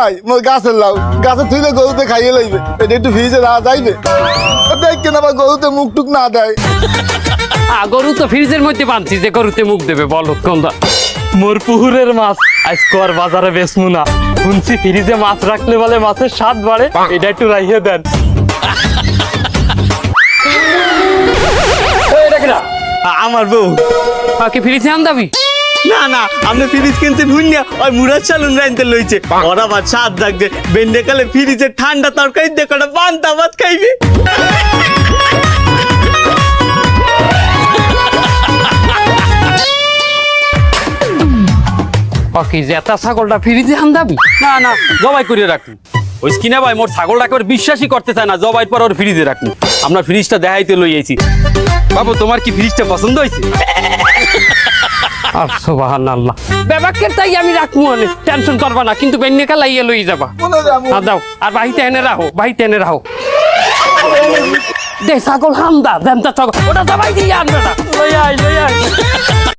ভাই মোর গাছের লাউ গাছে থুইলে গরুতে খাইয়ে লইবে এটা একটু ফ্রিজে রাখা যাইবে দেখ কেন আবার গরুতে মুখ টুক না দেয় গরু তো ফ্রিজের মধ্যে বানছি যে গরুতে মুখ দেবে বলো কোনটা মোর পুকুরের মাছ আজ কর বাজারে বেচমু না শুনছি ফ্রিজে মাছ রাখলে বলে মাছের স্বাদ বাড়ে এটা একটু রাইয়ে দেন আমার বউ কি ফ্রিজে আন দাবি না না আপনি ফ্রিজ কিনতে ভুল না ওই মুরাদ চালুন রাইনতে লইছে ওরা আবার স্বাদ রাখবে বেন্ডে কালে ফ্রিজে ঠান্ডা তরকারি দিয়ে কটা পান্তা ভাত খাইবে কি জেতা ছাগলটা ফ্রিজে আন দাবি না না জবাই করে রাখুন ওই কিনা ভাই মোর ছাগলটাকে ওর বিশ্বাসই করতে চায় না জবাই পর ওর ফ্রিজে রাখুন আমরা ফ্রিজটা দেখাইতে লই আইছি বাবু তোমার কি ফ্রিজটা পছন্দ হয়েছে আর সুবহানাল্লাহ বেবাকের তাই আমি রাখবো অনেক টেনশন করবা না কিন্তু বেন্নে কালাইয়া লই যাবা দাও আর বাহিতে এনে রাখো দে ছাগল হামদা দেন তা ছাগল ওটা জবাই দিয়ে আনবে না লই আই